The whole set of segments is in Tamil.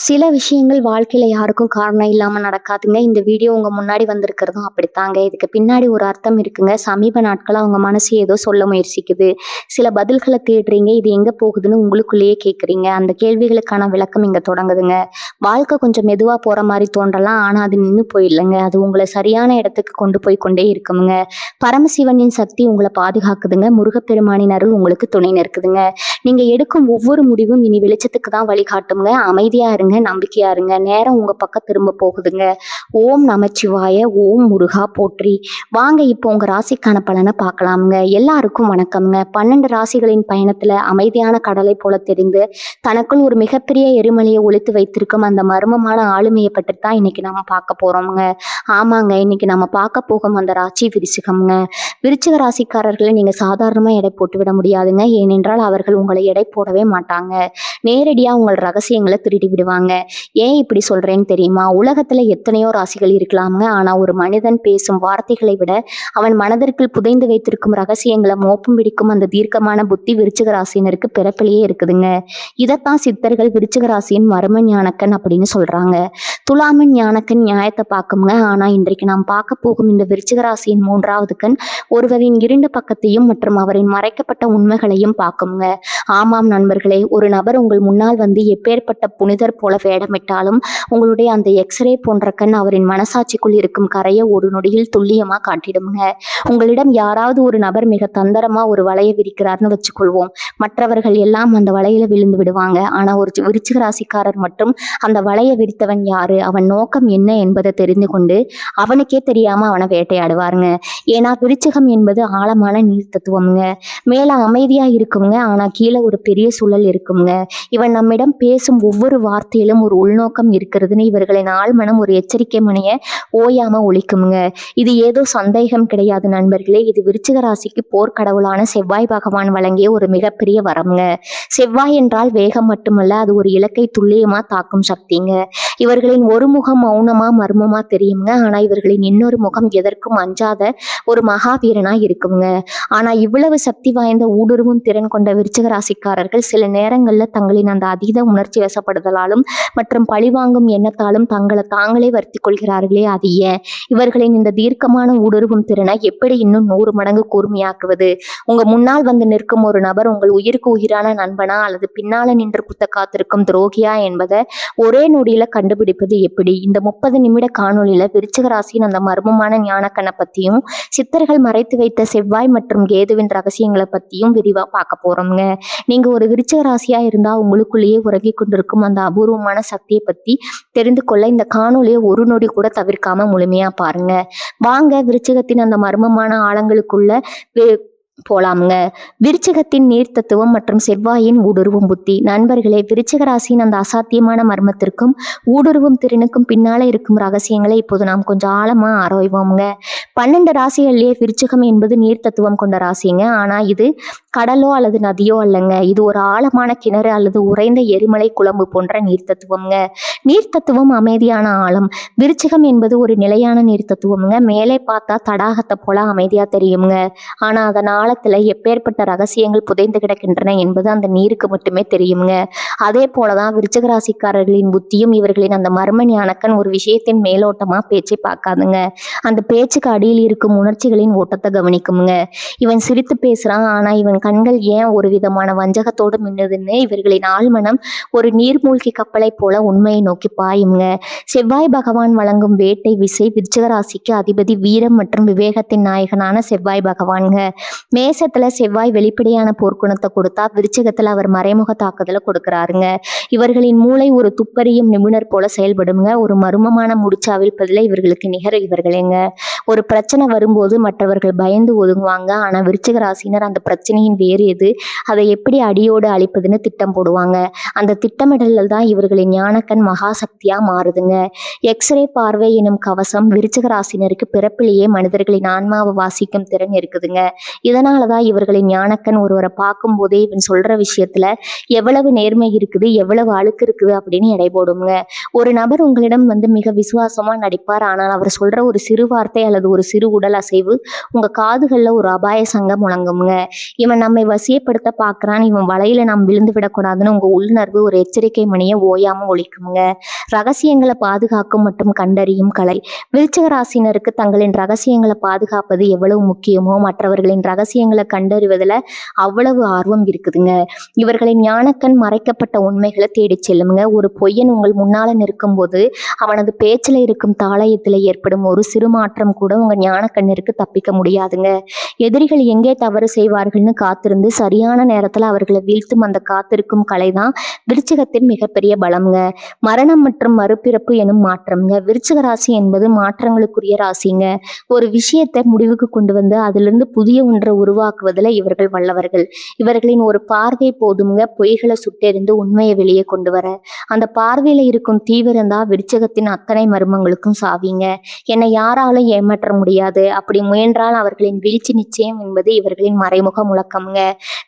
சில விஷயங்கள் வாழ்க்கையில யாருக்கும் காரணம் இல்லாம நடக்காதுங்க. இந்த வீடியோ உங்க முன்னாடி வந்திருக்கிறதும் அப்படித்தாங்க. இதுக்கு பின்னாடி ஒரு அர்த்தம் இருக்குங்க. சமீப நாட்களா உங்க மனசு ஏதோ சொல்ல முயற்சிக்குது. சில பதில்கள தேடுறீங்க. இது எங்க போகுதுன்னு உங்களுக்குள்ளேயே கேட்குறீங்க. அந்த கேள்விகளுக்கான விளக்கம் இங்க தொடங்குதுங்க. வாழ்க்கை கொஞ்சம் மெதுவா போற மாரி தோன்றலாம். ஆனா அது நின்னு போயிடலங்க. அது உங்கள சரியான இடத்துக்கு கொண்டு போய் கொண்டே இருக்குமுங்க. பரமசிவனின் சக்தி உங்கள பாதுகாக்குதுங்க. முருகப்பெருமானின் அருள் உங்களுக்கு துணை நிற்குதுங்க. நீங்க எடுக்கும் ஒவ்வொரு முடிவும் இனி வெளிச்சத்துக்கு தான் வழிகாட்டுங்க. அமைதியா இருங்க, நம்பிக்கையா இருங்க. நேரம் உங்க பக்கம் திரும்ப போகுதுங்க. ஓம் நமச்சிவாய, ஓம் முருகா போற்றி. வாங்க இப்போ உங்க ராசிக்கான பலனை பார்க்கலாமுங்க. எல்லாருக்கும் வணக்கம்ங்க. 12 ராசிகளின் பயணத்துல அமைதியான கடலை போல தெரிந்து தனக்குள் ஒரு மிகப்பெரிய எரிமலையை ஒளித்து வைத்திருக்கும் அந்த மர்மமான ஆளுமையை பற்றி தான் இன்னைக்கு நம்ம பார்க்க போறோம்ங்க. ஆமாங்க, இன்னைக்கு நம்ம பார்க்க போகும் அந்த ராசி விருச்சிகம்ங்க. விருச்சிக ராசிக்காரர்களை நீங்க சாதாரணமா எடை போட்டு விட முடியாதுங்க. ஏனென்றால் அவர்கள் உங்களை எடை போடவே மாட்டாங்க. நேரடியா உங்கள் ரகசியங்களை திருடி விடுவாங்க. ஏன் இப்படி சொல்றேன்னு தெரியுமா? உலகத்துல எத்தனையோ ராசிகள் இருக்கலாமுங்க. ஆனா ஒரு மனிதன் பேசும் வார்த்தைகளை விட அவன் மனதிற்குள் புதைந்து வைத்திருக்கும் ரகசியங்களை மோப்பம் பிடிக்கும் அந்த தீர்க்கமான புத்தி விருச்சிக ராசினருக்கு பிறப்பிலேயே இருக்குதுங்க. இதைத்தான் சித்தர்கள் விருச்சிக ராசியின் மர்ம ஞானக்கன் அப்படின்னு சொல்றாங்க. துலாமின் ஞானக்கன் நியாயத்தை பார்க்குங்க. ஆனா இன்றைக்கு நாம் பார்க்க போகும் இந்த விருச்சிக ராசியின் 3வது கண் ஒருவரின் இருண்ட பக்கத்தையும் மற்றும் அவரின் மறைக்கப்பட்ட உண்மைகளையும் பார்க்குங்க. ஆமாம் நண்பர்களே, ஒரு நபர் உங்கள் முன்னால் வந்து எப்பேற்பட்ட புனிதர் போல வேடமிட்டாலும் உங்களுடைய அந்த எக்ஸ்ரே போன்ற கண் அவரின் மனசாட்சிக்குள் இருக்கும் கரையை ஒரு நொடியில் துல்லியமா காட்டிடுங்க. உங்களிடம் யாராவது ஒரு நபர் மிக தந்திரமா ஒரு வலையை விரிக்கிறார்னு வச்சுக்கொள்வோம். மற்றவர்கள் எல்லாம் அந்த வலையில விழுந்து விடுவாங்க. ஆனா ஒரு விருச்சிக ராசிக்காரர் மட்டும் அந்த வலையை விரித்தவன் யாரு, அவன் நோக்கம் என்ன என்பதை தெரிந்து கொண்டு அவனுக்கே தெரியாம அவனை வேட்டையாடுவாருங்க. ஏன்னா விருச்சிகம் என்பது ஆழமான நீர் தத்துவம்ங்க. மேல அமைதியா இருக்குங்க. ஆனா கீழே ஒரு பெரிய சுழல் இருக்குங்க. இவன் நம்மிடம் பேசும் ஒவ்வொரு வார்த்தையிலும் ஒரு உள்நோக்கம் இருக்கிறதுன்னு இவர்களின் ஆழ்மனம் ஒரு எச்சரிக்கை மணிய ஓயாம ஒலிக்குங்க. இது ஏதோ சந்தேகம் கிடையாது நண்பர்களே. இது விருச்சிக ராசிக்கு போர்க்கடவுளான செவ்வாய் பகவான் வழங்கிய ஒரு மிகப்பெரிய வரம்ங்க. செவ்வாய் என்றால் வேகம் மட்டுமல்ல, அது ஒரு இலக்கை துல்லியமா தாக்கும் சக்திங்க. இவர்களின் ஒரு முகம் மௌனமா மர்மமா தெரியுங்க. ஆனா இவர்களின் இன்னொரு முகம் எதற்கும் அஞ்சாத ஒரு மகாவீரனா இருக்குங்க. ஆனா இவ்வளவு சக்தி வாய்ந்த ஊடுருவும் திறன் கொண்ட விருச்சிக ராசிக்காரர்கள் சில நேரங்கள்ல தங்களின் அந்த அதீத உணர்ச்சி வசப்படுதலாலும் மற்றும் பழிவாங்கும் எண்ணத்தாலும் தங்களை தாங்களே வருத்தி கொள்கிறார்களே, அது ஏன்? இவர்களின் இந்த தீர்க்கமான ஊடுருவும் திறனை எப்படி இன்னும் 100 மடங்கு கூர்மையாக்குவது? உங்க முன்னால் வந்து நிற்கும் ஒரு நபர் உங்கள் உயிருக்கு உயிரான நண்பனா அல்லது பின்னால நின்று குத்த காத்திருக்கும் துரோகியா என்பதை ஒரே நொடியில கண்டுபிடிப்பது எப்படி? இந்த 30 நிமிட காணொலியில விருச்சிக ராசியின் அந்த மர்மமான ஞானக்கண்ணை பத்தியும் சித்தர்கள் மறைத்து வைத்த செவ்வாய் மற்றும் கேதுவின் ரகசியங்களை பத்தியும் விரிவா பார்க்க போறோம்ங்க. நீங்க ஒரு விருச்சிக ராசியா இருந்தா உங்களுக்குள்ளேயே உறங்கி கொண்டிருக்கும் அந்த அபூர்வமான சக்தியை பத்தி தெரிந்து கொள்ள இந்த காணொலியை ஒரு நொடி கூட தவிர்க்காம முழுமையா பாருங்க. வாங்க விருச்சிகத்தின் அந்த மர்மமான ஆழங்களுக்குள்ள போலாமுங்க. விருச்சிகத்தின் நீர் தத்துவம் மற்றும் செவ்வாயின் ஊடுருவும் புத்தி. நண்பர்களே, விருச்சிக ராசியின் அந்த அசாத்தியமான மர்மத்திற்கும் ஊடுருவும் திறனுக்கும் பின்னால இருக்கும் ரகசியங்களை இப்போது நாம் கொஞ்சம் ஆழமா ஆராய்வோம்ங்க. 12 ராசிகள்லயே விருச்சிகம் என்பது நீர் தத்துவம் கொண்ட ராசிங்க. ஆனா இது கடலோ அல்லது நதியோ அல்லங்க. இது ஒரு ஆழமான கிணறு அல்லது உறைந்த எரிமலை குழம்பு போன்ற நீர் தத்துவம்ங்க. நீர் தத்துவம் அமைதியான ஆழம். விருச்சிகம் என்பது ஒரு நிலையான நீர் தத்துவம்ங்க. மேலே பார்த்தா தடாகத்தை போல அமைதியா தெரியுங்க. ஆனா அதன் ஆழத்துல எப்பேற்பட்ட ரகசியங்கள் புதைந்து கிடக்கின்றன என்பது அந்த நீருக்கு மட்டுமே தெரியுங்க. அதே போலதான் விருச்சிக ராசிக்காரர்களின் புத்தியும். இவர்களின் அந்த மர்ம ஞானக்கன் ஒரு விஷயத்தின் மேலோட்டமா பேச்சை பார்க்காதுங்க. அந்த பேச்சுக்கு அடியில் இருக்கும் உணர்ச்சிகளின் ஓட்டத்தை கவனிக்குங்க. இவன் சிரித்து பேசுறான், ஆனா இவன் கண்கள் ஏன் ஒரு விதமான வஞ்சகத்தோடு மின்னுதுன்னு இவர்களின் ஆழ்மனம் ஒரு நீர்மூழ்கி கப்பலை போல உண்மையை நோக்கி பாயுங்க. செவ்வாய் பகவான் வழங்கும் வேட்டை விசை. விருச்சிக ராசிக்கு அதிபதி வீரம் மற்றும் விவேகத்தின் நாயகனான செவ்வாய் பகவான்ங்க. மேசத்துல செவ்வாய் வெளிப்படையான போர்க்குணத்தை கொடுத்தா விருச்சிகத்துல அவர் மறைமுக தாக்குதலை கொடுக்கிறாருங்க. இவர்களின் மூளை ஒரு துப்பறியும் நிபுணர் போல செயல்படுங்க. ஒரு மர்மமான முடிச்சாவில்பதில இவர்களுக்கு நிகர இவர்களேங்க. ஒரு பிரச்சனை வரும்போது மற்றவர்கள் பயந்து ஒதுங்குவாங்க. ஆனா விருச்சிக ராசினர் அந்த பிரச்சனையின் வேறு எது, அதை எப்படி அடியோடு அழிப்பதுன்னு திட்டம் போடுவாங்க. அந்த திட்டமிடல்கள் தான் இவர்களின் ஞானக்கண் மகாசக்தியா மாறுதுங்க. எக்ஸ்ரே பார்வை எனும் கவசம் விருச்சிக ராசினருக்கு பிறப்பிலேயே மனிதர்களின் ஆன்மாவை வாசிக்கும் திறன் இருக்குதுங்க. இதனாலதான் இவர்களின் ஞானக்கண் ஒருவரை பார்க்கும் போதே இவன் சொல்ற விஷயத்துல எவ்வளவு நேர்மை இருக்குது, எவ்வளவு அழுக்கு இருக்குது அப்படின்னு எடை போடுங்க. ஒரு நபர் உங்களிடம் மிக விசுவாசமா நடிப்பார். ஆனால் அவர் சொல்ற ஒரு சிறு வார்த்தை அல்லது ஒரு சிறு உடல் அசைவு உங்க காதுகள்ல ஒரு அபாய சங்கம் முழங்குங்க. இவன் நம்மை வசியப்படுத்த பார்க்கறான், இவன் வலையில நாம் விழுந்து விடக்கூடாதுன்னு உங்க உள்ளுணர்வு ஒரு எச்சரிக்கை மணியை ஓயாம ஒலிக்குங்க. ரகசியங்களை பாதுகாக்கும் மற்றும் கண்டறியும் கலை. விருச்சிக ராசினருக்கு தங்களின் ரகசியங்களை பாதுகாப்பது எவ்வளவு முக்கியமோ மற்றவர்களின் ரகசியங்களை கண்டறிவதுல அவ்வளவு ஆர்வம் இருக்குதுங்க. இவர்களின் ஞானக்கண் மறைக்கப்பட்ட உண்மைகளை தேடிச் செல்லுங்க. ஒரு பொய்யன் உங்கள் முன்னால நிற்கும் போது அவனது பேச்சில் இருக்கும் தாளயத்தில் ஏற்படும் ஒரு சிறு மாற்றம் கூட உங்க ஞானக்கண்ணிற்கு தப்பிக்க முடியாதுங்க. எதிரிகள் எங்கே தவறு செய்வார்கள்னு காத்திருந்து சரியான நேரத்துல அவர்களை வீழ்த்தும் அந்த காத்திருக்கும் கலைதான் விருச்சிகத்தின் மிகப்பெரிய பலம்ங்க. மரணம் மற்றும் மறுபிறப்பு எனும் மாற்றம்ங்க. விருச்சிக ராசி என்பது மாற்றங்களுக்குரிய ராசிங்க. ஒரு விஷயத்தை முடிவுக்கு கொண்டு வந்து அதிலிருந்து புதிய ஒன்றை உருவாக்குவதில் இவர்கள் வல்லவர்கள். இவர்களின் ஒரு பார்வை போதுங்க பொய்களை சுட்டெறிந்து உண்மையை வெளியே கொண்டு வர. அந்த பார்வையில இருக்கும் தீவிரம் தான் விருச்சிகத்தின் அத்தனை மர்மங்களுக்கும் சாவிங்க. என்னை யாராலும் ஏமாற்ற முடியாது, அப்படி முயன்றால் அவர்களின் வீழ்ச்சி நிச்சயம் என்பது இவர்களின் மறைமுக முழக்கம்ங்க.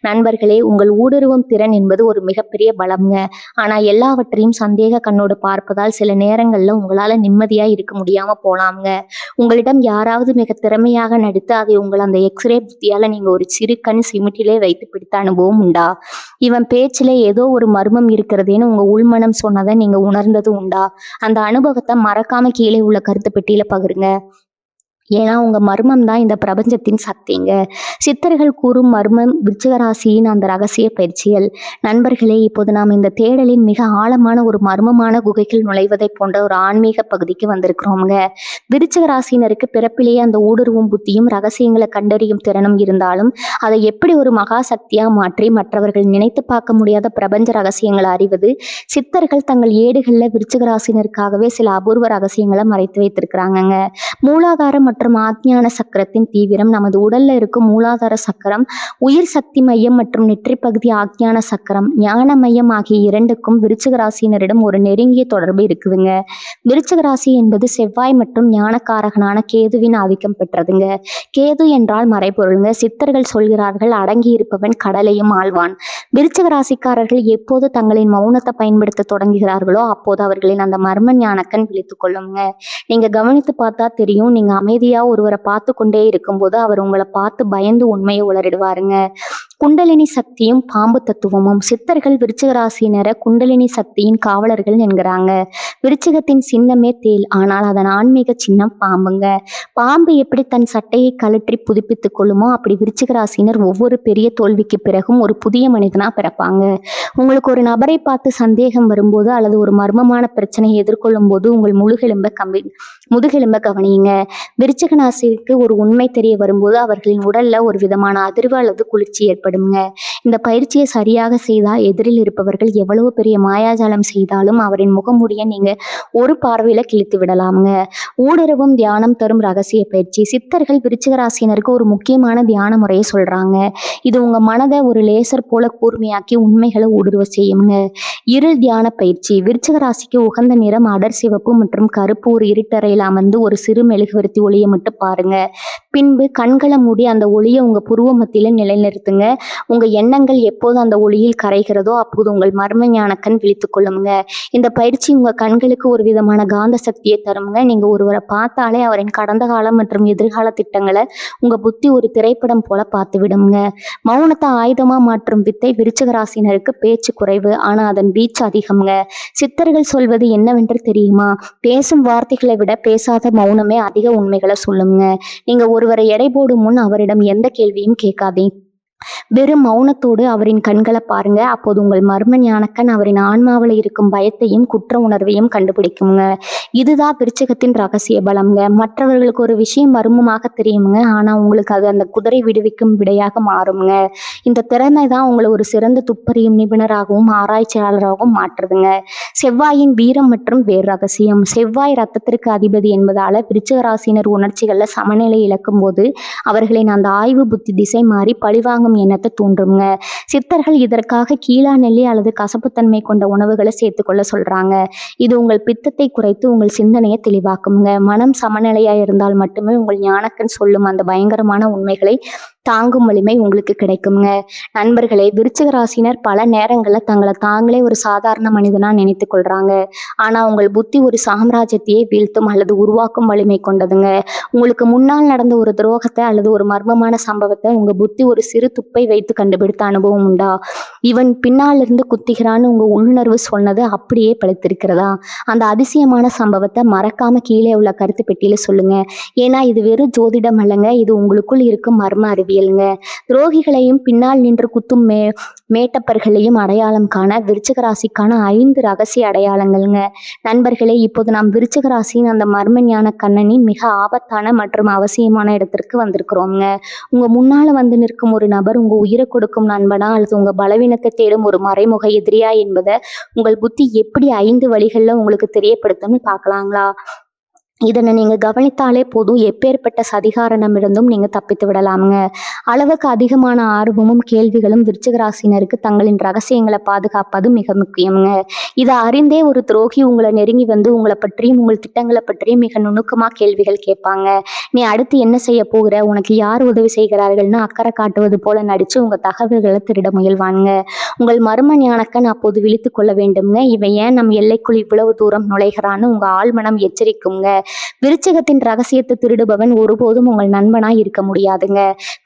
நண்பர்களே, உங்கள் ஊடுருவும் திறன் என்பது ஒரு மிகப்பெரிய பலம்ங்க. ஆனா எல்லாவற்றையும் சந்தேக கண்ணோடு பார்ப்பதால் சில நேரங்கள்ல உங்களால நிம்மதியா இருக்க முடியாம போலாம்ங்க. உங்களிடம் யாராவது மிக திறமையாக நடித்து அதை உங்கள் அந்த எக்ஸ்ரே புத்தியால நீங்க ஒரு சிறு கண் சிமிட்டிலே வைத்து பிடித்த அனுபவம் உண்டா? இவன் பேச்சிலே ஏதோ ஒரு மர்மம் இருக்கிறதேன்னு உங்க உள்மனம் சொன்னதை நீங்க உணர்ந்தது உண்டா? அந்த அனுபவத்தை மறக்காம கீழே உள்ள கருத்து பெட்டியில பகிருங்க. ஏன்னா உங்க மர்மம் தான் இந்த பிரபஞ்சத்தின் சக்திங்க. சித்தர்கள் கூறும் மர்மம் விருச்சிக ராசியின் அந்த ரகசிய பயிற்சிகள். நண்பர்களே, இப்போது நாம் இந்த தேடலின் மிக ஆழமான ஒரு மர்மமான குகைகள் நுழைவதை போன்ற ஒரு ஆன்மீக பகுதிக்கு வந்திருக்கிறோம்ங்க. விருச்சிக ராசியினருக்கு பிறப்பிலேயே அந்த ஊடுருவும் புத்தியும் ரகசியங்களை கண்டறியும் திறனும் இருந்தாலும் அதை எப்படி ஒரு மகா சக்தியா மாற்றி மற்றவர்கள் நினைத்து பார்க்க முடியாத பிரபஞ்ச ரகசியங்களை அறிவது. சித்தர்கள் தங்கள் ஏடுகள்ல விருச்சிக ராசினருக்காகவே சில அபூர்வ ரகசியங்களை மறைத்து வைத்திருக்கிறாங்கங்க. மூலாதாரம் மற்றும் ஆக்ஞான சக்கரத்தின் தீவிரம். நமது உடல்ல இருக்கும் மூலாதார சக்கரம் உயிர் சக்தி மையம் மற்றும் நெற்றி பகுதி ஆக்ஞான சக்கரம் ஞான மையம் ஆகிய இரண்டுக்கும் விருச்சிக ராசியினரிடம் ஒரு நெருங்கிய தொடர்பு இருக்குதுங்க. விருச்சிக ராசி என்பது செவ்வாய் மற்றும் ஞானக்காரகனான கேதுவின் ஆதிக்கம் பெற்றதுங்க. கேது என்றால் மறைபொருளுங்க. சித்தர்கள் சொல்கிறார்கள், அடங்கி இருப்பவன் கடலையும் ஆழ்வான். விருச்சிக ராசிக்காரர்கள் எப்போது தங்களின் மௌனத்தை பயன்படுத்த தொடங்குகிறார்களோ அப்போது அவர்களின் அந்த மர்ம ஞானக்கண் விழித்துக் கொள்ளுங்க. நீங்க கவனித்து பார்த்தா தெரியும், நீங்க அமைதியா ஒருவரை பார்த்து கொண்டே இருக்கும்போது அவர் உங்களை பார்த்து பயந்து உண்மையை உளறிடுவாருங்க. குண்டலினி சக்தியும் பாம்பு தத்துவமும். சித்தர்கள் விருச்சிக ராசியினரை குண்டலினி சக்தியின் காவலர்கள் என்கிறாங்க. விருச்சிகத்தின் சின்னமே தேல், ஆனால் அதன் ஆன்மீக சின்னம் பாம்புங்க. பாம்பு எப்படி தன் சட்டையை கழற்றி புதுப்பித்துக் கொள்ளுமோ அப்படி விருச்சிக ராசியினர் ஒவ்வொரு பெரிய தோல்விக்கு பிறகும் ஒரு புதிய மனிதனா பிறப்பாங்க. உங்களுக்கு ஒரு நபரை பார்த்து சந்தேகம் வரும்போது அல்லது ஒரு மர்மமான பிரச்சனையை எதிர்கொள்ளும் போது உங்கள் முதுகெலும்ப கவனியுங்க. விருச்சிக ராசிக்கு ஒரு உண்மை தெரிய வரும்போது அவர்களின் உடல்ல ஒரு விதமான அதிர்வு அல்லது குளிர்ச்சி ஏற்படுங்க. இந்த பயிற்சியை சரியாக செய்தால் எதிரில் இருப்பவர்கள் எவ்வளவு பெரிய மாயாஜாலம் செய்தாலும் அவரின் முகமுடிய நீங்க ஒரு பார்வையில கிழித்து விடலாமுங்க. ஊடுருவும் தியானம் தரும் ரகசிய பயிற்சி. சித்தர்கள் விருச்சிக ராசியினருக்கு ஒரு முக்கியமான தியான முறையை சொல்றாங்க. இது உங்க மனதை ஒரு லேசர் போல கூர்மையாக்கி உண்மைகளை ஊடுருவ செய்யுங்க. இருள் தியான பயிற்சி. விருச்சிக ராசிக்கு உகந்த நிறம் அடர் சிவப்பு மற்றும் கருப்பு. ஒரு இருட்டறையில் அமர்ந்து ஒரு சிறு மெழுகுவர்த்தி ஒளியை மட்டும் பாருங்க. பின்பு கண்களை மூடி அந்த ஒளியை உங்க புருவ மத்தியில நிலைநிறுத்துங்க. உங்க எண்ணங்கள் எப்போது அந்த ஒளியில் கரைகிறதோ அப்போது உங்கள் மர்ம ஞானக்கண் விழித்துக் கொள்ளுங்க. இந்த பயிற்சி உங்க கண்களுக்கு ஒரு விதமான காந்த சக்தியை தருங்க. நீங்க ஒருவரை பார்த்தாலே அவரின் கடந்த காலம் மற்றும் எதிர்கால திட்டங்களை உங்க புத்தி ஒரு திரைப்படம் போல பார்த்து விடுங்க. மௌனத்தை ஆயுதமா மாற்றும் வித்தை. விருச்சிக ராசினருக்கு பேச்சு குறைவு, ஆனா அதன் வீச்சு அதிகம்ங்க. சித்தர்கள் சொல்வது என்னவென்று தெரியுமா? பேசும் வார்த்தைகளை விட பேசாத மௌனமே அதிக உண்மைகளை சொல்லுங்க. நீங்க ஒருவரை எடை போடும் முன் அவரிடம் எந்த கேள்வியும் கேட்காதீங்க. வெறும் மௌனத்தோடு அவரின் கண்களை பாருங்க. அப்போது உங்கள் மர்ம ஞானக்கண் அவரின் ஆன்மாவில் இருக்கும் பயத்தையும் குற்ற உணர்வையும் கண்டுபிடிக்குங்க. இதுதான் விருச்சிகத்தின் ரகசிய பலம்ங்க. மற்றவர்களுக்கு ஒரு விஷயம் மர்மமாக தெரியுங்க, ஆனா உங்களுக்கு அது அந்த குதிரை விடுவிக்கும் விடையாக மாறுங்க. இந்த திறமை தான் உங்களை ஒரு சிறந்த துப்பறியும் நிபுணராகவும் ஆராய்ச்சியாளராகவும் மாற்றுதுங்க. செவ்வாயின் வீரம் மற்றும் வேறு ரகசியம். செவ்வாய் ரத்தத்திற்கு அதிபதி என்பதால விருச்சிக ராசியினர் உணர்ச்சிகள்ல சமநிலை இழக்கும் போது அவர்களின் அந்த ஆய்வு புத்தி திசை மாறி பழிவாங்க பழிவாங்கும் எண்ணத்தை தூண்டுங்க. சித்தர்கள் இதற்காக கீழா நெல்லி அல்லது கசப்புத்தன்மை கொண்ட உணவுகளை சேர்த்துக்கொள்ள சொல்றாங்க. இது உங்கள் பித்தத்தை குறைத்து உங்கள் சிந்தனையை தெளிவாக்குங்க. மனம் சமநிலையா இருந்தால் மட்டுமே உங்கள் ஞானக்கண் சொல்லும் அந்த பயங்கரமான உண்மைகளை தாங்கும் வலிமை உங்களுக்கு கிடைக்குங்க. நண்பர்களே, விருச்சிக ராசினர் பல நேரங்களில் தங்களை தாங்களே ஒரு சாதாரண மனிதனா நினைத்து கொள்றாங்க. ஆனா உங்கள் புத்தி ஒரு சாம்ராஜ்யத்தையே வீழ்த்தும் அல்லது உருவாக்கும் வலிமை கொண்டதுங்க. உங்களுக்கு முன்னால் நடந்த ஒரு துரோகத்தை அல்லது ஒரு மர்மமான சம்பவத்தை உங்க புத்தி ஒரு சிறு துப்பை வைத்து கண்டுபிடித்த அனுபவம் உண்டா? இவன் பின்னால் இருந்து குத்துகிறான்னு உங்க உள்ளுணர்வு சொன்னது அப்படியே பழித்திருக்கிறதா? அந்த அதிசயமான சம்பவத்தை மறக்காம கீழே உள்ள கருத்து பெட்டியில சொல்லுங்க. ஏன்னா இது வெறும் ஜோதிடம் அல்லங்க, இது உங்களுக்குள் இருக்கும் மர்ம அறிவியலுங்க. துரோகிகளையும் பின்னால் நின்று குத்தும் மேட்டப்பர்களையும் அடையாளம் காண விருச்சிக ராசிக்கான 5 ரகசிய அடையாளங்கள்ங்க. நண்பர்களே, இப்போது நாம் விருச்சிக ராசியின் அந்த மர்ம ஞான கண்ணனின் மிக ஆபத்தான மற்றும் அவசியமான இடத்திற்கு வந்திருக்கிறோங்க. உங்க முன்னால வந்து நிற்கும் ஒரு நபர் உங்க உயிரை கொடுக்கும் நண்பனா அல்லது உங்க பலவீனத்தை தேடும் ஒரு மறைமுக எதிரியா என்பதை உங்கள் புத்தி எப்படி 5 வழிகள்ல உங்களுக்கு தெரியப்படுத்தும்னு பார்க்கலாங்களா? இதனை நீங்க கவனித்தாலே போதும், எப்பேற்பட்ட சதிகாரனிடமிருந்தும் நீங்க தப்பித்து விடலாமுங்க. அளவுக்கு அதிகமான ஆர்வமும் கேள்விகளும் விருச்சிக ராசினருக்கு தங்களின் ரகசியங்களை பாதுகாப்பது மிக முக்கியமுங்க. இதை அறிந்தே ஒரு துரோகி உங்களை நெருங்கி வந்து உங்களை பற்றியும் உங்கள் திட்டங்களை பற்றியும் மிக நுணுக்கமா கேள்விகள் கேட்பாங்க. நீ அடுத்து என்ன செய்ய போகிற, உனக்கு யார் உதவி செய்கிறார்கள்னு அக்கறை காட்டுவது போல நடிச்சு உங்க தகவல்களை திருட முயல்வாங்க. உங்கள் மர்ம ஞானக்கன் அப்போது விழித்து கொள்ள வேண்டும்ங்க. இவன் ஏன் நம் எல்லைக்குள் இவ்வளவு தூரம் நுழைகிறான்னு உங்க ஆழ்மனம் எச்சரிக்குங்க. விருச்சிகத்தின் ரகசியத்தை திருடுபவன் ஒருபோதும் உங்கள் நண்பனா இருக்க முடியாதுங்க.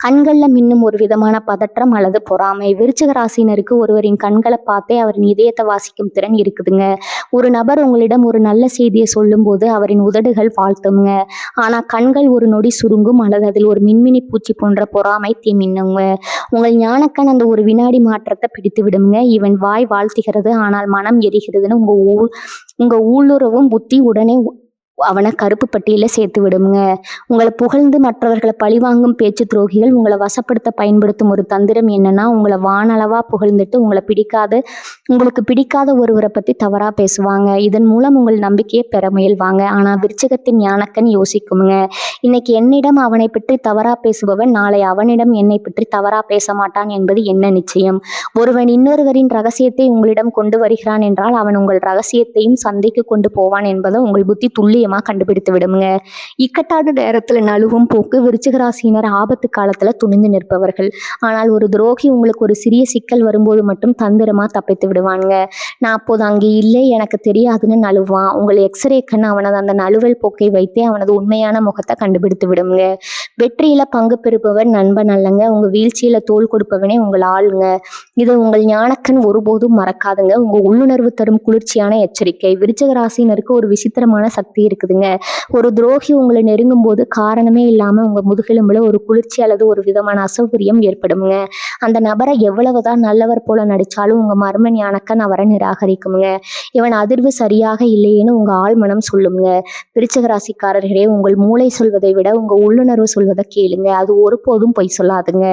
கண்கள்ல மின்னும் ஒரு விதமான பதற்றம் அல்லது பொறாமை. விருச்சிக ராசினருக்கு ஒருவரின் கண்களை பார்த்தே அவரின் இதயத்தை வாசிக்கும் திறன் இருக்குதுங்க. ஒரு நபர் உங்களிடம் ஒரு நல்ல செய்தியை சொல்லும் போது அவரின் உதடுகள் வாழ்த்துங்க. ஆனா கண்கள் ஒரு நொடி சுருங்கும் அல்லது அதில் ஒரு மின்மினி பூச்சி போன்ற பொறாமை மின்னுங்க. உங்கள் ஞானக்கண் அந்த ஒரு வினாடி மாற்றத்தை பிடித்து விடுங்க. இவன் வாய் வாழ்த்துகிறது ஆனால் மனம் எரிகிறதுன்னு உங்க உள்ளுறவும் புத்தி உடனே அவனை கருப்பு பட்டியல சேர்த்து விடுங்க. உங்களை புகழ்ந்து மற்றவர்களை பழிவாங்கும் பேச்சு துரோகிகள் உங்களை வசப்படுத்த பயன்படுத்தும் ஒரு தந்திரம் என்னன்னா, உங்களை வானளவா புகழ்ந்துட்டு உங்களுக்கு பிடிக்காத ஒருவரை பத்தி தவறா பேசுவாங்க. இதன் மூலம் உங்கள் நம்பிக்கையை பெற முயல்வாங்க. ஆனா விருச்சிகத்தின் ஞானக்கண் யோசிக்குங்க. இன்னைக்கு என்னிடம் அவனை பற்றி தவறா பேசுபவன் நாளை அவனிடம் என்னை பற்றி தவறா பேச மாட்டான் என்பது என்ன நிச்சயம்? ஒருவன் இன்னொருவரின் ரகசியத்தை உங்களிடம் கொண்டு வருகிறான் என்றால் அவன் உங்கள் ரகசியத்தையும் சந்தைக்கு கொண்டு போவான் என்பதை உங்கள் புத்தி துல்லியமா கண்டுபிடித்து விடுங்க. இக்கட்டான நேரத்துல நழுவும் போக்கு விருச்சிக ராசியினர் ஆபத்து காலத்துல துணிந்து நிற்பவர்கள். ஆனால் ஒரு துரோகி உங்களுக்கு ஒரு சிறிய சிக்கல் வரும்போது மட்டும் தந்திரமா தப்பித்து விடுவாங்க. நான் அப்போது அங்கே இல்லை, எனக்கு தெரியாதுன்னு நழுவான். உங்கள் எக்ஸ்ரே கண் அவனது அந்த நழுவல் போக்கை வைத்தே அவனது உண்மையான முகத்தை கண்டுபிடித்து விடுங்க. வெற்றியில பங்கு பெறுபவன் நண்பன் அல்லங்க, உங்க வீழ்ச்சியில தோள் கொடுப்பவனே உங்கள் ஆளுங்க. இது உங்கள் ஞானக்கண் ஒருபோதும் மறக்காதுங்க. உங்க உள்ளுணர்வு தரும் குளிர்ச்சியான எச்சரிக்கை. விருச்சிக ராசினருக்கு ஒரு விசித்திரமான சக்தி இருக்குதுங்க. ஒரு துரோகி உங்களை நெருங்கும் போது காரணமே இல்லாம உங்க முதுகெலும்புல ஒரு குளிர்ச்சி அல்லது ஒரு விதமான அசௌகரியம் ஏற்படுங்க. அந்த நபரை எவ்வளவுதான் நல்லவர் போல நடிச்சாலும் உங்க மர்ம ஞானக்கண் அவரை நிராகரிக்குங்க. இவன் அதிர்வு சரியாக இல்லையேன்னு உங்க ஆழ்மனம் சொல்லுங்க. விருச்சிக ராசிக்காரர்களே, உங்கள் மூளை சொல்வதை விட உங்க உள்ளுணர்வு சொல்வதை கேளுங்க. அது ஒருபோதும் பொய் சொல்லாதுங்க.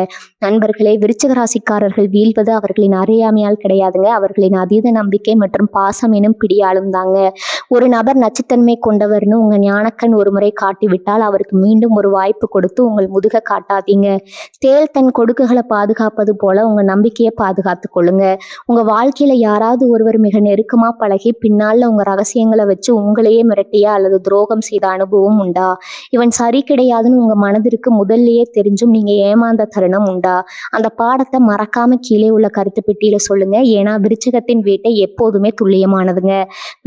நண்பர்களே, விருச்சிக ராசிக்காரர்கள் வீழ்வது அவர்களின் அறியாமையால் கிடையாதுங்க, அவர்களின் அதீத நம்பிக்கை மற்றும் பாசம் எனும் பிடியாலும் தாங்க. ஒரு நபர் நச்சுத்தன்மை கொண்டவர்னு உங்க ஞானக்கண் ஒரு முறை காட்டிவிட்டால் அவருக்கு மீண்டும் ஒரு வாய்ப்பு கொடுத்து உங்கள் முதுக காட்டாதீங்க. தேல் தன் கொடுக்குகளை பாதுகாப்பது போல உங்க நம்பிக்கையை பாதுகாத்து கொள்ளுங்க. உங்க வாழ்க்கையில யாராவது ஒருவர் மிக நெருக்கமா பழகி பின்னால உங்க ரகசியங்களை வச்சு உங்களையே மிரட்டியா அல்லது துரோகம் செய்த அனுபவம் உண்டா? இவன் சரி கிடையாதுன்னு உங்க மனதிற்கு முதல்லயே தெரிஞ்சும் நீங்க ஏமாந்த தருணம் உண்டா? அந்த பாடத்தை மறக்காம கீழே உள்ள கருத்து பெட்டியில சொல்லுங்க. ஏன்னா விருச்சிகத்தின் வேட்டை எப்போதுமே துல்லியமானதுங்க.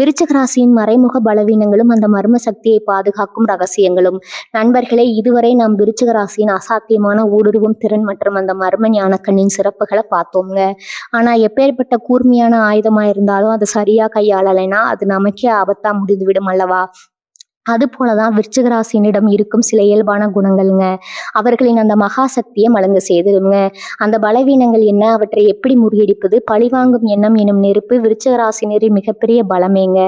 விருச்சிக ராசியின் மறைமுக பலவீனங்களும் அந்த மர்ம சக்தியை பாதுகாக்கும் ரகசியங்களும். நண்பர்களே, இதுவரை நாம் விருச்சிக ராசியின் அசாத்தியமான ஊடுருவும் திறன் மற்றும் அந்த மர்ம ஞானக்கண்ணின் சிறப்புகளை பார்த்தோங்க. ஆனா எப்பேற்பட்ட கூர்மையான ஆயுதமா இருந்தாலும் அதை சரியா கையாளலைன்னா அது நமக்கே ஆபத்தா முடிந்துவிடும் அல்லவா? அது போலதான் விருச்சிக ராசியினிடம் இருக்கும் சில இயல்பான குணங்கள்ங்க. அவர்களின் அந்த மகா சக்தியை மழுங்க செய்திருங்க. அந்த பலவீனங்கள் என்ன, அவற்றை எப்படி முறியடிப்பது? பழிவாங்கும் எண்ணம் எனும் நெருப்பு விருச்சிக ராசினரின் மிகப்பெரிய பலமேங்க.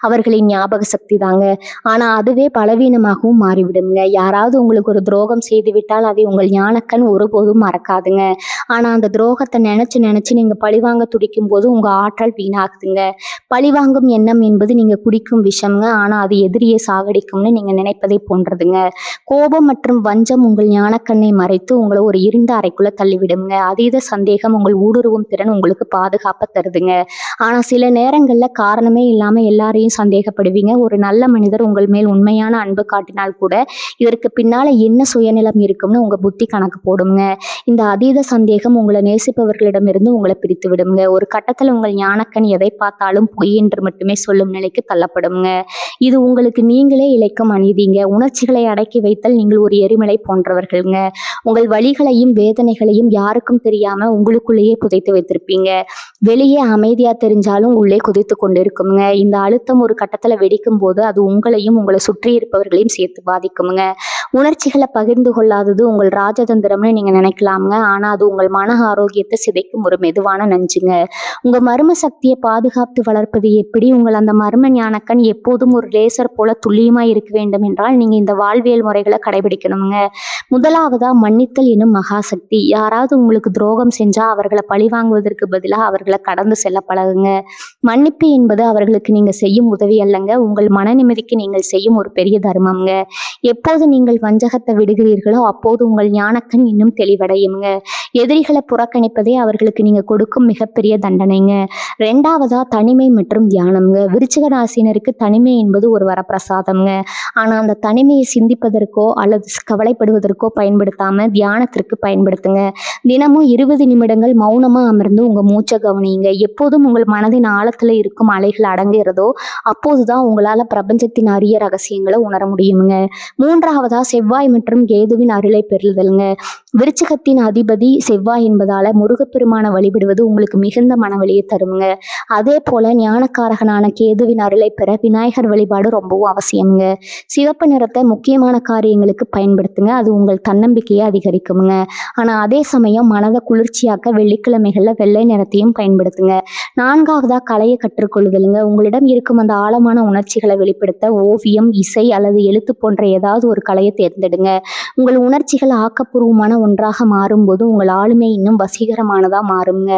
அவர்களின் ஞாபக சக்தி தாங்க. ஆனா அதுவே பலவீனமாகவும் மாறிவிடுங்க. யாராவது உங்களுக்கு ஒரு துரோகம் செய்து விட்டால் அதை உங்கள் ஞானக்கண் ஒருபோதும் மறக்காதுங்க. ஆனா அந்த துரோகத்தை நினைச்சு நீங்க பழிவாங்க துடிக்கும் போது உங்க ஆற்றல் வீணாகுதுங்க. பழிவாங்கும் எண்ணம் என்பது நீங்க குடிக்கும் விஷம்ங்க. ஆனா அது எதிரியை சாக சாகடிக்கும்னு நீங்க நினைப்பதை போன்றதுங்க. கோபம் மற்றும் வஞ்சம் உங்கள் ஞானக்கண்ணை மறைத்து உங்களை ஒரு இருண்ட அறைக்குள்ள தள்ளிவிடுங்க. அதீத சந்தேகம் உங்கள் ஊடுருவும் திறன் உங்களுக்கு பாதுகாப்பை தருதுங்க. ஆனா சில நேரங்கள்ல காரணமே இல்லாம எல்லாரையும் சந்தேகப்படுவீங்க. ஒரு நல்ல மனிதர் உங்கள் மேல் உண்மையான அன்பு காட்டினால் கூட இதற்கு பின்னால என்ன சுயநலம் இருக்கும்னு உங்க புத்தி கணக்கு போடுங்க. இந்த அதீத சந்தேகம் உங்களை நேசிப்பவர்களிடமிருந்து உங்களை பிரித்து விடுங்க. ஒரு கட்டத்துல உங்கள் ஞானக்கண் எதை பார்த்தாலும் பொய் என்று மட்டுமே சொல்லும் நிலைக்கு தள்ளப்படுங்க. இது உங்களுக்கு நீங்களே இழைக்கும் அநீதிங்க. உணர்ச்சிகளை அடக்கி வைத்தல் நீங்கள் ஒரு எரிமலை போன்றவர்கள்ங்க. உங்கள் வலிகளையும் வேதனைகளையும் யாருக்கும் தெரியாம உங்களுக்குள்ளேயே புதைத்து வைத்திருப்பீங்க. வெளியே அமைதியா தெரிஞ்சாலும் உள்ளே குதித்து கொண்டிருக்குங்க. இந்த அழுத்தம் ஒரு கட்டத்துல வெடிக்கும் போது அது உங்களையும் உங்களை சுற்றி இருப்பவர்களையும் சேர்த்து பாதிக்குங்க. உணர்ச்சிகளை பகிர்ந்து கொள்ளாதது உங்கள் ராஜதந்திரம்னு நீங்க நினைக்கலாமுங்க. ஆனா அது உங்கள் மன ஆரோக்கியத்தை சிதைக்கும் ஒரு மெதுவான நஞ்சுங்க. உங்க மர்ம சக்தியை பாதுகாத்து வளர்ப்பது எப்படி? உங்கள் அந்த மர்ம ஞானக்கண் எப்போதும் ஒரு லேசர் போல துல்லியமா இருக்க வேண்டும் என்றால் நீங்க இந்த வாழ்வியல் முறைகளை கடைபிடிக்கணுங்க. முதலாவதா மன்னித்தல் எனும் மகாசக்தி. யாராவது உங்களுக்கு துரோகம் செஞ்சா அவர்களை பழிவாங்குவதற்கு பதிலாக அவர்களை கடந்து செல்ல பழகுங்க. மன்னிப்பு என்பது அவர்களுக்கு நீங்க செய்யும் உதவி அல்லங்க, உங்கள் மன நிம்மதிக்கு நீங்கள் செய்யும் ஒரு பெரிய தர்மம்ங்க. எப்போது நீங்கள் வஞ்சகத்தை விடுகிறீர்களோ அப்போது உங்கள் ஞானக்கண் இன்னும் தெளிவடையுங்க. எதிரிகளை புறக்கணிப்பதே அவர்களுக்கு நீங்க கொடுக்கும் மிகப்பெரிய தண்டனைங்க. ரெண்டாவதா தனிமை மற்றும் தியானம்ங்க. விருச்சிக ராசினருக்கு தனிமை என்பது ஒரு வரப்பிரசாதம்ங்க. ஆனா அந்த தனிமையை சிந்திப்பதற்கோ அல்லது கவலைப்படுவதற்கோ பயன்படுத்தாம தியானத்திற்கு பயன்படுத்துங்க. தினமும் 20 நிமிடங்கள் மௌனமா அமர்ந்து உங்க மூச்சை கவனியுங்க. எப்போதும் உங்கள் மனதின் ஆழத்துல இருக்கும் அலைகள் அடங்குகிறதோ அப்போதுதான் உங்களால பிரபஞ்சத்தின் அரிய ரகசியங்களை உணர முடியுங்க. மூன்றாவதா செவ்வாய் மற்றும் கேதுவின் அருளை பெறுதல்ங்க. விருச்சிகத்தின் அதிபதி செவ்வாய் என்பதால முருகப்பெருமான வழிபடுவது உங்களுக்கு மிகுந்த மனவலியை தருங்க. அதே போல ஞானக்காரகனான கேதுவின் அருளை பெற விநாயகர் வழிபாடு ரொம்பவும் அவசியம்ங்க. சிவப்பு நிறத்தை முக்கியமான காரியங்களுக்கு பயன்படுத்துங்க. அது உங்கள் தன்னம்பிக்கையை அதிகரிக்குங்க. ஆனா அதே சமயம் மனதை குளிர்ச்சியாக்க வெள்ளிக்கிழமைகள்ல வெள்ளை நிறத்தையும் பயன்படுத்துங்க. நான்காவதா கலையை கற்றுக்கொள்ளுதலுங்க. உங்களிடம் இருக்கும் அந்த ஆழமான உணர்ச்சிகளை வெளிப்படுத்த ஓவியம், இசை அல்லது எழுத்து போன்ற ஏதாவது ஒரு கலையை தேர்ந்தெடுங்க. உங்கள் உணர்ச்சிகள் ஆக்கப்பூர்வமான ஒன்றாக மாறும்போது உங்கள் ஆளுமை இன்னும் வசீகரமானதா மாறுங்க.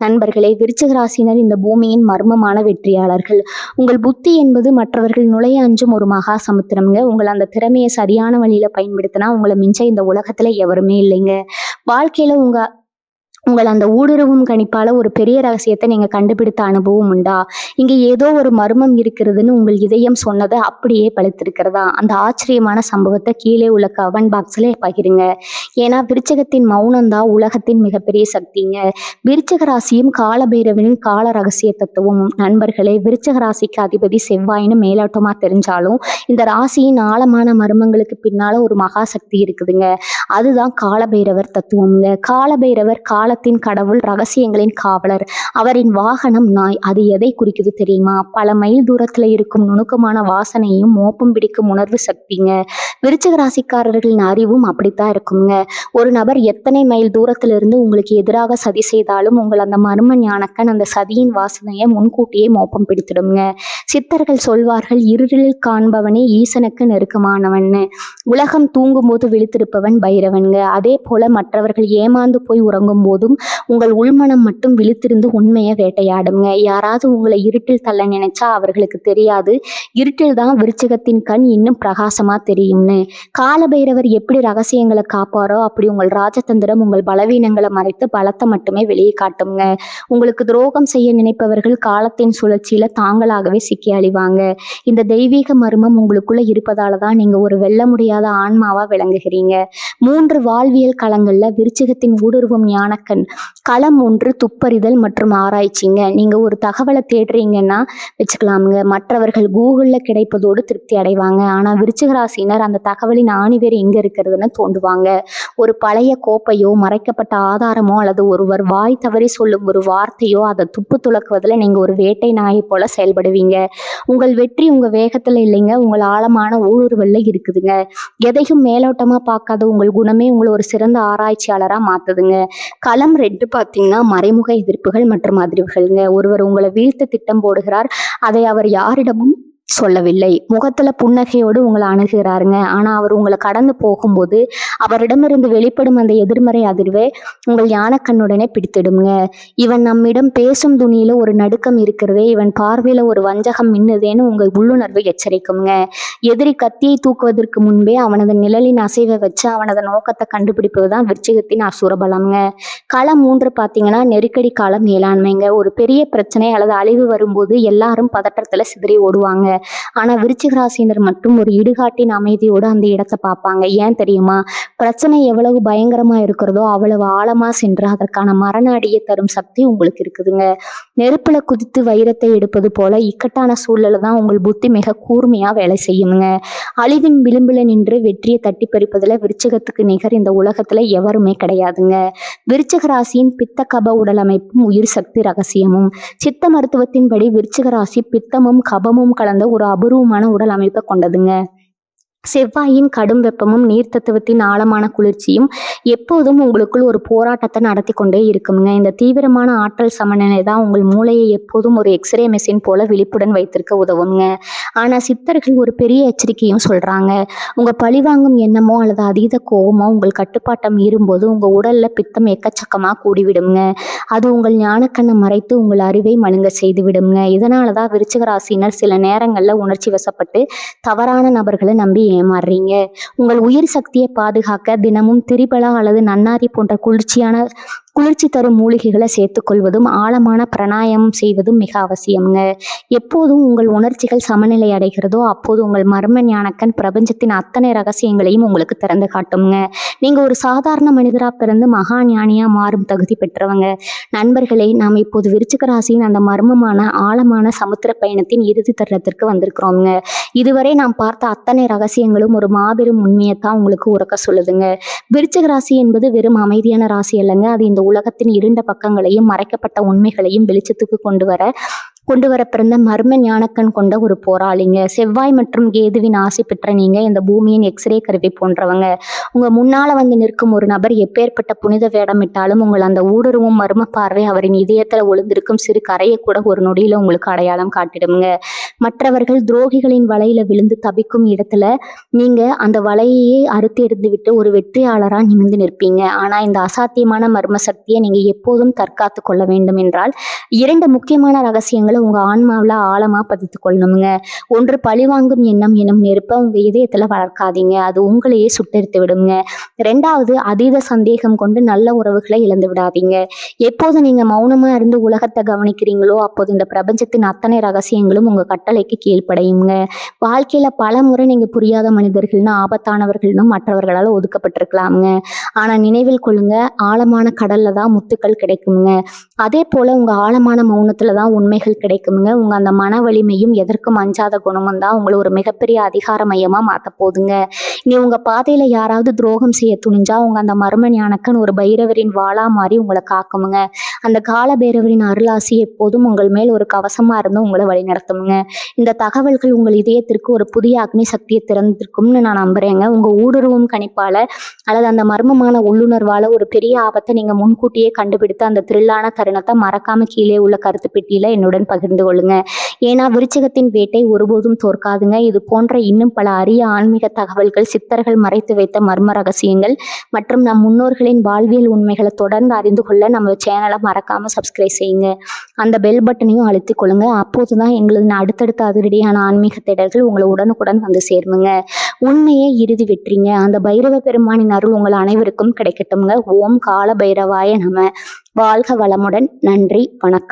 நண்பர்களே, விருச்சிக ராசினர் இந்த பூமியின் மர்மமான வெற்றியாளர்கள். உங்கள் புத்தி என்பது மற்றவர்கள் நுழைய அஞ்சும் ஒரு மகா சமுத்திரம்ங்க. உங்கள் அந்த திறமையை சரியான வழியில பயன்படுத்தினா உங்களை மிஞ்ச இந்த உலகத்துல எவருமே இல்லைங்க. வாழ்க்கையில உங்கள் அந்த ஊடுருவும் கணிப்பால ஒரு பெரிய ரகசியத்தை நீங்க கண்டுபிடித்த அனுபவம் உண்டா? இங்க ஏதோ ஒரு மர்மம் இருக்கிறதுன்னு உங்கள் இதயம் சொன்னதை அப்படியே பழித்திருக்கிறதா? அந்த ஆச்சரியமான சம்பவத்தை கீழே உள்ள கமெண்ட் பாக்ஸ்ல பகிருங்க. ஏன்னா விருச்சிகத்தின் மௌனம் தான் உலகத்தின் மிகப்பெரிய சக்திங்க. விருச்சிக ராசியும் காலபைரவனின் கால ரகசிய தத்துவமும். நண்பர்களே, விருச்சிக ராசிக்கு அதிபதி செவ்வாயின்னு மேலோட்டமா தெரிஞ்சாலும் இந்த ராசியின் ஆழமான மர்மங்களுக்கு பின்னால ஒரு மகா சக்தி இருக்குதுங்க. அதுதான் காலபைரவர் தத்துவம்ங்க. காலபைரவர் காலத்தின் கடவுள், ரகசியங்களின் காவலர். அவரின் வாகனம் நாய். அது எதை குறிக்குது தெரியுமா? பல மைல் தூரத்துல இருக்கும் நுணுக்கமான வாசனையும் மோப்பம் பிடிக்கும் உணர்வு சக்திங்க. விருச்சிக ராசிக்காரர்களின் அறிவும் அப்படித்தான் இருக்குங்க. ஒரு நபர் எத்தனை மைல் தூரத்துல இருந்து உங்களுக்கு எதிராக சதி செய்தாலும் உங்கள் அந்த மர்ம ஞானக்கண் அந்த சதியின் வாசனையை முன்கூட்டியே மோப்பம் பிடித்திடுங்க. சித்தர்கள் சொல்வார்கள், இருளில் காண்பவனே ஈசனுக்கு நெருக்கமானவன்னு. உலகம் தூங்கும் போது விழித்திருப்பவன் பைரவன்க. அதே போல மற்றவர்கள் ஏமாந்து போய் உறங்கும் போதும் உங்கள் உள்மனம் மட்டும் விழித்திருந்து உண்மையை வேட்டையாடுங்க. யாராவது உங்களை இருட்டில் தள்ள நினைச்சா அவர்களுக்கு தெரியாது இருட்டில் தான் விருச்சிகத்தின் கண் இன்னும் பிரகாசமா தெரியும்னு. காலபைரவர் எப்படி ரகசியங்களை காப்பாரோ அப்படி உங்கள் ராஜதந்திரம் உங்கள் பலவீனங்களை மறைத்து பலத்தை மட்டுமே வெளியே காட்டுங்க. உங்களுக்கு துரோகம் செய்ய நினைப்பவர்கள் காலத்தின் சுழற்சியில தாங்களாகவே சிக்கி அழிவாங்க. இந்த தெய்வீக மர்மம் உங்களுக்குள்ள இருப்பதால தான் நீங்க ஒரு வெல்ல முடியாத ஆன்மாவா விளங்குகிறீங்க. 3 வாழ்வியல் களங்கள்ல விருச்சிகத்தின் ஊடுருவும் ஞானக்கண். களம் 1 துப்பறிதல் மற்றும் ஆராய்ச்சிங்க. நீங்க ஒரு தகவலை தேடுறீங்கன்னா வச்சுக்கலாமுங்க. மற்றவர்கள் கூகுள்ல கிடைப்பதோடு திருப்தி அடைவாங்க. ஆனா விருச்சிக ராசினர் அந்த தகவலின் ஆணிவேர் எங்க இருக்கிறதுன்னு தோண்டுவாங்க. ஒரு பழைய கோப்பையோ, மறைக்கப்பட்ட ஆதாரமோ அல்லது ஒருவர் வாய் தவறி சொல்லும் ஒரு வார்த்தையோ அதை துப்பு துளக்குவதில் நீங்க ஒரு வேட்டை நாயை போல செயல்படுவீங்க. உங்கள் வெற்றி உங்க வேகத்துல இல்லைங்க, உங்கள் ஆழமான ஊடுருவல்ல இருக்குதுங்க. எதையும் மேலோட்டமா பார்க்காத உங்கள் குணமே உங்களை ஒரு சிறந்த ஆராய்ச்சியாளரா மாத்துதுங்க. களம் 2 பார்த்தீங்கன்னா மறைமுக எதிர்ப்புகள் மற்றும் அதிர்வுகள்ங்க. ஒருவர் உங்களை வீழ்த்த திட்டம் போடுகிறார். அதை அவர் யாரிடமும் சொல்லவில்லை. முகத்துல புன்னகையோடு உங்களை அணுகுகிறாருங்க. ஆனா அவர் உங்களை கடந்து போகும்போது அவரிடமிருந்து வெளிப்படும் அந்த எதிர்மறை அதிர்வே உங்கள் ஞானக்கண்ணுடனே பிடித்திடுங்க. இவன் நம்மிடம் பேசும் துணியில ஒரு நடுக்கம் இருக்கிறதே, இவன் பார்வையில ஒரு வஞ்சகம் மின்னுதேன்னு உங்கள் உள்ளுணர்வு எச்சரிக்குங்க. எதிரி கத்தியை தூக்குவதற்கு முன்பே அவனது நிழலின் அசைவை வச்சு அவனது நோக்கத்தை கண்டுபிடிப்பதுதான் விருச்சிகத்தின் அசுரபலம்ங்க. களம் 3 பார்த்தீங்கன்னா நெருக்கடி கால மேலாண்மைங்க. ஒரு பெரிய பிரச்சனை அல்லது அழிவு வரும்போது எல்லாரும் பதற்றத்துல சிதறி ஓடுவாங்க. ஆனா விருச்சிக ராசியினர் மட்டும் ஒரு இடுகாட்டின் அமைதியோடு அந்த இடத்தை பார்ப்பாங்க. ஏன் தெரியுமா? பிரச்சனை எவ்வளவு பயங்கரமா இருக்கிறதோ அவ்வளவு ஆழமா சென்று அதற்கான மரண அடியை தரும் சக்தி உங்களுக்கு இருக்குதுங்க. நெருப்புல குதித்து வைரத்தை எடுப்பது போல இக்கட்டான சூழல தான் உங்கள் புத்தி மிக கூர்மையா வேலை செய்யுங்க. அழிவின் விளிம்புல நின்று வெற்றியை தட்டி பறிப்பதுல விருச்சிகத்துக்கு நிகர் இந்த உலகத்துல எவருமே கிடையாதுங்க. விருச்சிக ராசியின் பித்த கப உடல் அமைப்பும் உயிர் சக்தி ரகசியமும். சித்த மருத்துவத்தின்படி விருச்சிக ராசி பித்தமும் கபமும் கலந்த ஒரு அபூர்வமான உடல் அமைப்பை கொண்டதுங்க. செவ்வாயின் கடும் வெப்பமும் நீர் தத்துவத்தின் ஆழமான குளிர்ச்சியும் எப்போதும் உங்களுக்குள் ஒரு போராட்டத்தை நடத்தி கொண்டே இருக்குங்க. இந்த தீவிரமான ஆற்றல் சமநிலை தான் உங்கள் மூளையை எப்போதும் ஒரு எக்ஸ்ரே மெஷின் போல விழிப்புடன் வைத்திருக்க உதவுங்க. ஆனா சித்தர்கள் ஒரு பெரிய எச்சரிக்கையும் சொல்றாங்க. உங்க பழிவாங்கும் எண்ணமோ அல்லது அதீத கோபமோ உங்கள் கட்டுப்பாட்டை மீறும்போது உங்க உடல்ல பித்தம் எக்கச்சக்கமா கூடிவிடுங்க. அது உங்கள் ஞானக்கண்ணை மறைத்து உங்கள் அறிவை மழுங்க செய்து விடுங்க. இதனாலதான் விருச்சிக ராசியினர் சில நேரங்கள்ல உணர்ச்சி வசப்பட்டு தவறான நபர்களை நம்பி ஏமாறுறீங்க. உங்கள் உயிர் சக்தியை பாதுகாக்க தினமும் திரிபலா அல்லது நன்னாரி போன்ற குளிர்ச்சி தரும் மூலிகைகளை சேர்த்துக்கொள்வதும் ஆழமான பிராணாயாமம் செய்வதும் மிக அவசியம்ங்க. எப்போதும் உங்கள் உணர்ச்சிகள் சமநிலை அடைகிறதோ அப்போது உங்கள் மர்ம ஞானக்கண் பிரபஞ்சத்தின் அத்தனை ரகசியங்களையும் உங்களுக்கு திறந்து காட்டுங்க. நீங்க ஒரு சாதாரண மனிதரா பிறந்து மகா ஞானியா மாறும் தகுதி பெற்றவங்க. நண்பர்களே, நாம் இப்போது விருச்சிக ராசியின் அந்த மர்மமான ஆழமான சமுத்திர பயணத்தின் இறுதி தருணத்திற்கு வந்திருக்கிறோங்க. இதுவரை நாம் பார்த்த அத்தனை ரகசியங்களும் ஒரு மாபெரும் உண்மையைத்தான் உங்களுக்கு உறக்க சொல்லுதுங்க. விருச்சிக ராசி என்பது வெறும் அமைதியான ராசி அல்லங்க. அது இந்த உலகத்தின் இருண்ட பக்கங்களையும் மறைக்கப்பட்ட உண்மைகளையும் வெளிச்சத்துக்கு கொண்டு வர பிறந்த மர்ம ஞானக்கண் கொண்ட ஒரு போராளிங்க. செவ்வாய் மற்றும் கேதுவின் ஆசை பெற்ற நீங்க இந்த பூமியின் எக்ஸ்ரே கருவி போன்றவங்க. உங்க முன்னால வந்து நிற்கும் ஒரு நபர் எப்பேற்பட்ட புனித வேடமிட்டாலும் உங்கள் அந்த ஊடுருவும் மர்ம பார்வை அவரின் இதயத்துல ஒளிந்திருக்கும் சிறு கரையை கூட ஒரு நொடியில உங்களுக்கு அடையாளம் காட்டிடுங்க. மற்றவர்கள் துரோகிகளின் வலையில விழுந்து தவிக்கும் இடத்துல நீங்க அந்த வலையையே அறுத்து எறிந்து விட்டு ஒரு வெற்றியாளரா நிமிர்ந்து நிற்பீங்க. ஆனா இந்த அசாத்தியமான மர்ம சக்தியை நீங்க எப்போதும் தற்காத்து கொள்ள வேண்டும் என்றால் 2 முக்கியமான ரகசியங்கள் உங்க ஆன்மாவில ஆழமா பதித்து கொள்ளணுங்க. ஒன்று, பழிவாங்கும் எண்ணம் எனும் நெருப்ப உங்க இதயத்துல வளர்க்காதீங்க. அது உங்களையே சுட்டெரித்து விடுங்க. 2வது, அதீத சந்தேகம் கொண்டு நல்ல உறவுகளை இழந்து விடாதீங்க. எப்போது நீங்க மௌனமா இருந்து உலகத்தை கவனிக்கிறீங்களோ அப்போது இந்த பிரபஞ்சத்தின் அத்தனை ரகசியங்களும் உங்க கட்டளைக்கு கீழ்ப்படையுங்க. வாழ்க்கையில பல முறை நீங்க புரியாத மனிதர்கள்னு ஆபத்தானவர்கள்னு மற்றவர்களால் ஒதுக்கப்பட்டிருக்கலாமுங்க. ஆனா நினைவில் கொள்ளுங்க, ஆழமான கடல்ல தான் முத்துக்கள் கிடைக்குங்க. அதே போல உங்க ஆழமான மௌனத்துல தான் உண்மைகள் கிடைக்குங்க. உங்க அந்த மன வலிமையும் எதற்கும் அஞ்சாத குணமும் தான் உங்களை ஒரு மிகப்பெரிய அதிகார மையமா மாத்த போதுங்க. நீ உங்க பாதையில யாராவது துரோகம் செய்ய துணிஞ்சா உங்க அந்த மர்ம ஞானக்கன் ஒரு பைரவரின் வாளா மாறி உங்களை காக்குமுங்க. அந்த கால பைரவரின் அருளாசி எப்போதும் உங்கள் மேல் ஒரு கவசமா இருந்து உங்களை வழி நடத்துமுங்க. இந்த தகவல்கள் உங்கள் இதயத்திற்கு ஒரு புதிய அக்னி சக்தியை திறந்திருக்கும்னு நான் நம்புறேங்க. உங்க ஊடுருவும் கணிப்பால அல்லது அந்த மர்மமான உள்ளுணர்வால ஒரு பெரிய ஆபத்தை நீங்க முன்கூட்டியே கண்டுபிடித்து அந்த த்ரில்லான தருணத்தை மறக்காம கீழே உள்ள கருத்து பெட்டியில என்னுடன் பகிர்ந்து கொள்ளுங்க. ஏன்னா விருச்சிகத்தின் வேட்டை ஒருபோதும் தோற்காதுங்க. இது போன்ற இன்னும் பல அரிய ஆன்மீக தகவல்கள், சித்தர்கள் மறைத்து வைத்த மர்ம ரகசியங்கள் மற்றும் நம் முன்னோர்களின் வாழ்வியல் உண்மைகளை தொடர்ந்து அறிந்து கொள்ள நம்ம சேனலை மறக்காம சப்ஸ்கிரைப் செய்யுங்க. அந்த பெல் பட்டனையும் அழுத்திக் கொள்ளுங்க. அப்போதுதான் எங்களது அடுத்தடுத்த அதிரடியான ஆன்மீக தேடல்கள் உங்களை உடனுக்குடன் வந்து சேருங்க. உண்மையே இறுதி வெற்றிங்க. அந்த பைரவ பெருமானின் அருள் உங்கள் அனைவருக்கும் கிடைக்கட்டும்ங்க. ஓம் கால பைரவாய நம. வாழ்க வளமுடன். நன்றி, வணக்கம்.